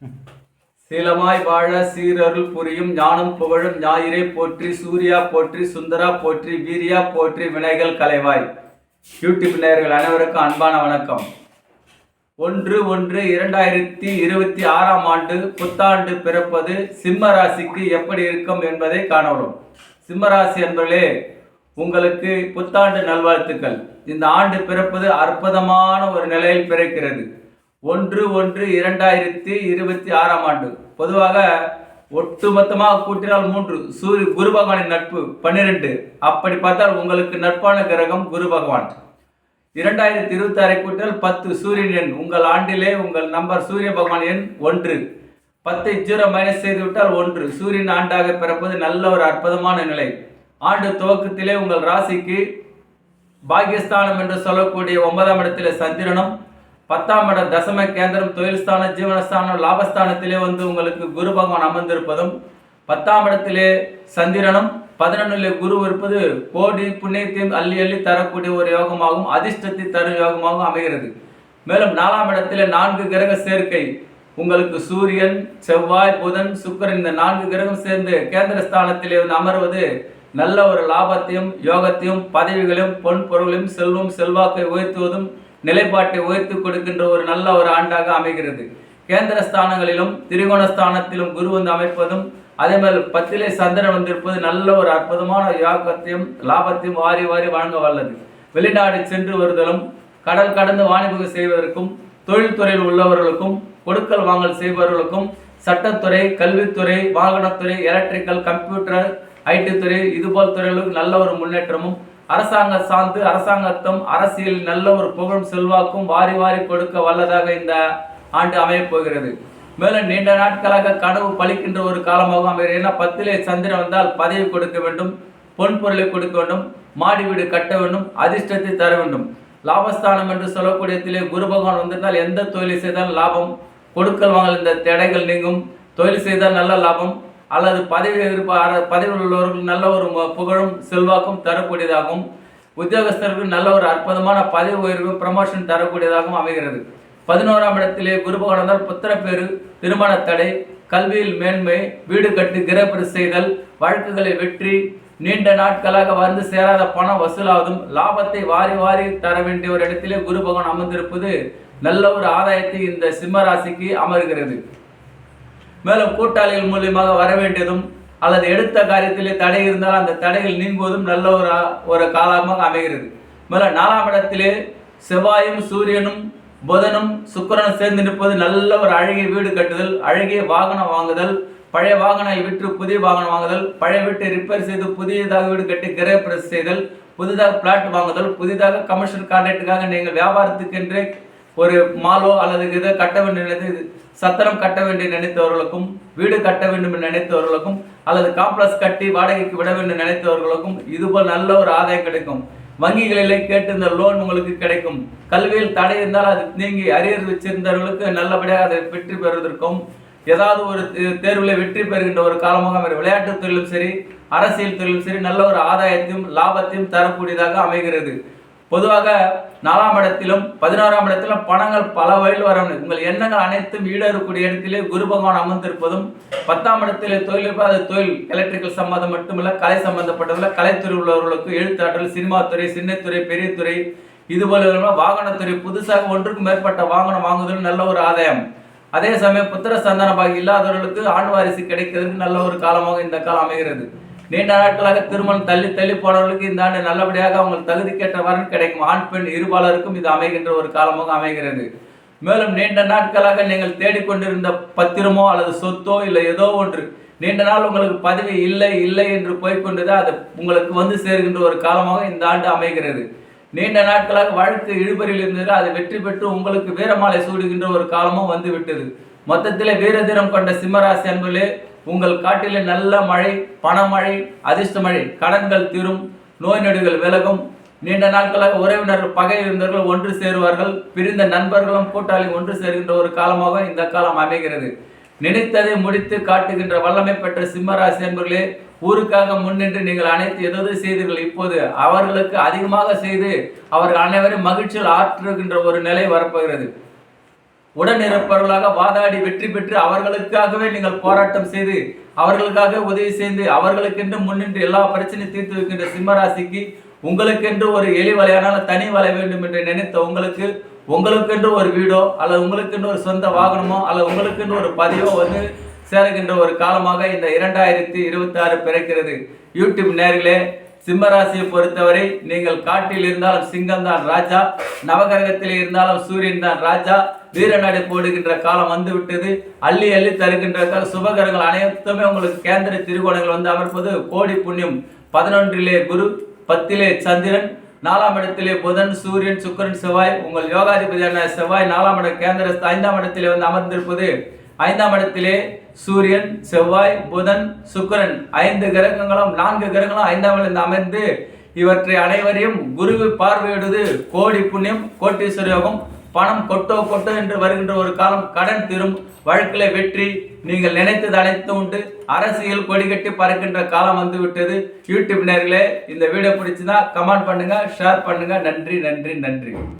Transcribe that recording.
சீலமாய் வாழ சீரருள் புரியும் ஞானம் புகழும் ஞாயிறே போற்றி, சூர்யா போற்றி, சுந்தரா போற்றி, வீரியா போற்றி, வினைகள் கலைவாய். யூடியூப் நேயர்கள் அனைவருக்கும் அன்பான வணக்கம். 1/1/2026 புத்தாண்டு பிறப்பது சிம்ம ராசிக்கு எப்படி இருக்கும் என்பதை காணலாம். சிம்மராசி என்பர்களே, உங்களுக்கு புத்தாண்டு நல்வாழ்த்துக்கள். இந்த ஆண்டு பிறப்பது அற்புதமான ஒரு நிலையில் பிறக்கிறது. 1/1/2026 பொதுவாக ஒட்டுமொத்தமாக கூட்டினால் 3 குரு பகவானின் நட்பு 12. அப்படி பார்த்தால் உங்களுக்கு நட்பான கிரகம் குரு பகவான். 2026 கூட்டினால் 10 சூரியன் எண். உங்கள் ஆண்டிலே உங்கள் நம்பர் சூரிய பகவான் எண் 1. 10 0 மைனஸ் செய்துவிட்டால் 1. சூரியன் ஆண்டாக பிறப்பது நல்ல ஒரு அற்புதமான நிலை. ஆண்டு துவக்கத்திலே உங்கள் ராசிக்கு பாகியஸ்தானம் என்று சொல்லக்கூடிய 9ஆம் இடத்திலே சந்திரனும், 10ஆம் இடம் தசம கேந்திரம் தொழில் ஸ்தானம் ஜீவனஸ்தானம் லாபஸ்தானத்திலே உங்களுக்கு குரு பகவான் அமர்ந்திருப்பதும், 10ஆம் இடத்திலே சந்திரனும் 11லே குரு இருப்பது கோடி புண்ணியத்தையும் அள்ளி அள்ளி தரக்கூடிய ஒரு யோகமாகவும் அதிர்ஷ்டத்தை தரும் யோகமாகவும் அமைகிறது. மேலும் 4ஆம் இடத்திலே 4 கிரக சேர்க்கை. உங்களுக்கு சூரியன், செவ்வாய், புதன், சுக்கிரன் இந்த 4 கிரகம் சேர்ந்து கேந்திர ஸ்தானத்திலே அமர்வது நல்ல ஒரு லாபத்தையும் யோகத்தையும் பதவிகளையும் பொன் பொருளையும் செல்வம் செல்வாக்கை உயர்த்துவதும் நிலைப்பாட்டை உயர்த்தி கொடுக்கின்ற ஒரு நல்ல ஒரு ஆண்டாக அமைகிறது. கேந்திர ஸ்தானங்களிலும் திரிகோண ஸ்தானத்திலும் குரு அமைப்பதும், அதே மாதிரி 10லே சந்திரன் வந்திருப்பது நல்ல ஒரு அற்புதமான யோகத்தையும் லாபத்தையும் வாரி வாரி வழங்க வல்லது. வெளிநாடு சென்று வருதலும், கடல் கடந்து வாணிபகம் செய்வதற்கும், தொழில்துறையில் உள்ளவர்களுக்கும், கொடுக்கல் வாங்கல் செய்பவர்களுக்கும், சட்டத்துறை, கல்வித்துறை, வாகனத்துறை, எலக்ட்ரிக்கல், கம்ப்யூட்டர், ஐடி துறை இதுபோல் துறைகளுக்கு நல்ல ஒரு முன்னேற்றமும், அரசாங்க சார்ந்து அரசாங்கத்தும் அரசியல் நல்ல ஒரு புகழும் செல்வாக்கும் வாரி வாரி கொடுக்க வல்லதாக இந்த ஆண்டு அமையப் போகிறது. மேலும் நீண்ட நாட்களாக கனவு பலிக்கின்ற ஒரு காலமாக அமைகிறது. ஏன்னா 10லே சந்திரன் வந்தால் பதவி கொடுக்க வேண்டும், பொன் பொருளை கொடுக்க வேண்டும், மாடி வீடு கட்ட வேண்டும், அதிர்ஷ்டத்தை தர வேண்டும். லாபஸ்தானம் என்று சொல்லக்கூடியதிலே குரு பகவான் வந்திருந்தால் எந்த தொழிலை செய்தால் லாபம், கொடுக்கல் வாங்கல் இந்த தடைகள் நீங்கும், தொழில் செய்தால் நல்ல லாபம், அல்லது பதவியில் உள்ளவர்கள் நல்ல ஒரு புகழும் செல்வாக்கும் தரக்கூடியதாகவும், உத்தியோகஸ்தர்களுக்கு நல்ல ஒரு அற்புதமான பதவி உயர்வு ப்ரமோஷன் தரக்கூடியதாகவும் அமைகிறது. 11ஆம் இடத்திலே குரு பகவான் வந்தால் புத்திரப்பேறு, திருமண தடை, கல்வியில் மேன்மை, வீடு கட்டி கிரகப்பிரவேசம் செய்தல், வழக்குகளை வெற்றி, நீண்ட நாட்களாக வந்து சேராத பணம் வசூலாவதும், லாபத்தை வாரி வாரி தர வேண்டிய ஒரு இடத்திலே குரு பகவான் அமர்ந்திருப்பது நல்ல ஒரு ஆதாயத்தை இந்த சிம்ம ராசிக்கு அமர்கிறது. மேலும் கூட்டாளிகள் மூலியமாக வர வேண்டியதும் அல்லது எடுத்த காரியத்திலே தடை இருந்தால் அந்த தடைகள் நீங்குவதும் நல்ல ஒரு காலமாக அமைகிறது. மேலும் 4ஆம் இடத்திலே செவ்வாயும் சூரியனும் புதனும் சுக்கிரனும் சேர்ந்து நிற்பது நல்ல ஒரு அழகிய வீடு கட்டுதல், அழகிய வாகனம் வாங்குதல், பழைய வாகனங்கள் விற்று புதிய வாகனம் வாங்குதல், பழைய வீட்டை ரிப்பேர் செய்து புதியதாக வீடு கட்டி கிரகப்பிரவேசம் செய்தல், புதிதாக பிளாட் வாங்குதல், புதிதாக கமர்ஷியல் கான்ட்ராக்டுக்காக நீங்கள் வியாபாரத்துக்கென்று ஒரு மாலோ அல்லது இதை கட்ட வேண்டிய சத்திரம் கட்ட வேண்டிய நினைத்தவர்களுக்கும், வீடு கட்ட வேண்டும் என்று நினைத்தவர்களுக்கும், அல்லது காம்ப்ளெக்ஸ் கட்டி வாடகைக்கு விட வேண்டும் நினைத்தவர்களுக்கும் இதுபோல் நல்ல ஒரு ஆதாயம் கிடைக்கும். வங்கிகளிலே கேட்டு இந்த லோன் உங்களுக்கு கிடைக்கும். கல்வியில் தடை இருந்தால் அது நீங்கி அரியர் வச்சிருந்தவர்களுக்கு நல்லபடியாக அதை வெற்றி பெறுவதற்கும், ஏதாவது ஒரு தேர்வில் வெற்றி பெறுகின்ற ஒரு காலமாக விளையாட்டு தொழிலும் சரி அரசியல் தொழிலும் சரி நல்ல ஒரு ஆதாயத்தையும் லாபத்தையும் தரக்கூடியதாக அமைகிறது. பொதுவாக 4ஆம் இடத்திலும் 11ஆம் இடத்திலும் பணங்கள் பல வழியில் வரணும். உங்கள் எண்ணங்கள் அனைத்தும் ஈடேறக்கூடிய இடத்திலே குரு பகவான் அமர்ந்திருப்பதும், 10ஆம் இடத்திலே தொழில் அது தொழில் எலக்ட்ரிக்கல் சம்பந்தம் மட்டுமல்ல, கலை சம்பந்தப்பட்டதில் கலைத்துறை உள்ளவர்களுக்கு எழுத்தாற்றல், சினிமாத்துறை, சின்னத்துறை, பெரிய துறை இதுபோல வாகனத்துறை, புதுசாக ஒன்றுக்கும் மேற்பட்ட வாகனம் வாங்குவதில் நல்ல ஒரு ஆதாயம். அதே சமயம் புத்திர சந்தான பாகி இல்லாதவர்களுக்கு ஆண் வாரிசு கிடைக்கிறதுக்கு நல்ல ஒரு காலமாக இந்த காலம் அமைகிறது. நீண்ட நாட்களாக திருமணம் தள்ளி தள்ளி போனவர்களுக்கு இந்த ஆண்டு நல்லபடியாக அவங்க தகுதிக்கேற்ற வரன் கிடைக்கும். ஆண் பெண் இருபாலருக்கும் இது அமைகின்ற ஒரு காலமாக அமைகிறது. மேலும் நீண்ட நாட்களாக நீங்கள் தேடிக்கொண்டிருந்த பத்திரமோ அல்லது சொத்தோ இல்லை ஏதோ ஒன்று நீண்ட நாள் உங்களுக்கு பதவி இல்லை இல்லை என்று போய்கொண்டுதான் அது உங்களுக்கு வந்து சேர்கின்ற ஒரு காலமாக இந்த ஆண்டு அமைகிறது. நீண்ட நாட்களாக வழக்கு இழுபறியில் இருந்தது, அது வெற்றி பெற்று உங்களுக்கு வீரமாலை சூடுகின்ற ஒரு காலமும் வந்து விட்டது. மொத்தத்திலே வீரதீரம் கொண்ட சிம்மராசி அன்பர்களே, உங்கள் காட்டிலே நல்ல மழை, பணமழை, அதிர்ஷ்ட மழை, கடன்கள் தீரும், நோய் நொடிகள் விலகும், நீண்ட நாட்களாக உறவினர்கள் பகை இருந்தவர்கள் ஒன்று சேருவார்கள், பிரிந்த நண்பர்களும் கூட்டாளியும் ஒன்று சேர்கின்ற ஒரு காலமாக இந்த காலம் அமைகிறது. நினைத்ததை முடித்து காட்டுகின்ற வல்லமை பெற்ற சிம்மராசி என்பர்களே, ஊருக்காக முன்னின்று நீங்கள் அனைத்து எதாவது செய்தீர்கள். இப்போது அவர்களுக்கு அதிகமாக செய்து அவர்கள் அனைவரும் மகிழ்ச்சியில் ஆற்றுகின்ற ஒரு நிலை வரப்போகிறது. உடன் இருப்பவர்களாக வாதாடி வெற்றி பெற்று அவர்களுக்காகவே நீங்கள் போராட்டம் செய்து அவர்களுக்காக உதவி செய்து அவர்களுக்கென்று முன்னின்று எல்லா பிரச்சனையும் தீர்த்து வைக்கின்ற சிம்மராசிக்கு உங்களுக்கென்று ஒரு எலி வலையானால தனி வலை வேண்டும் என்று நினைத்த உங்களுக்கென்று ஒரு வீடோ அல்லது உங்களுக்கென்று ஒரு சொந்த வாகனமோ அல்லது உங்களுக்கென்று ஒரு பதிவோ வந்து சேருகின்ற ஒரு காலமாக இந்த 2026 பிறக்கிறது. யூடியூப் நேர்களே, சிம்மராசியை பொறுத்தவரை நீங்கள் காட்டில் இருந்தாலும் சிங்கம் தான் ராஜா, நவகிரகத்தில் இருந்தாலும் சூரியன் தான் ராஜா. வீரநடை போடுகின்ற காலம் வந்து விட்டது. அள்ளி அள்ளி தருகின்ற சுபகரங்கள் அனைத்துமே உங்களுக்கு கேந்திர திரிகோணங்கள் வந்து அமர்ப்பது கோடி புண்ணியம். 11 குரு, 10 சந்திரன், 4ஆம் இடத்திலே புதன், சூரியன், சுக்கிரன், செவ்வாய். உங்கள் யோகாதிபதியான செவ்வாய் 4ஆம் இட கேந்திர 5ஆம் இடத்திலே வந்து அமர்ந்திருப்பது. 5ஆம் இடத்திலே சூரியன், செவ்வாய், புதன், சுக்கிரன் 5 கிரகங்களும் 4 கிரகங்களும் 5ஆம் இடத்தில் அமர்ந்து இவற்றை அனைவரையும் குருவை பார்வையிடுவது கோடி புண்ணியம், கோட்டீஸ்வர யோகம். பணம் கொட்டோ கொட்டோ என்று வருகின்ற ஒரு காலம். கடன் தீரும், வழக்கில் வெற்றி, நீங்கள் நினைத்தது அனைத்து உண்டு. அரசியல் கொடிகட்டி பறக்கின்ற காலம் வந்து விட்டது. யூடியூப் நேயர்களே, இந்த வீடியோ பிடிச்சுன்னா கமெண்ட் பண்ணுங்க, ஷேர் பண்ணுங்க. நன்றி நன்றி நன்றி.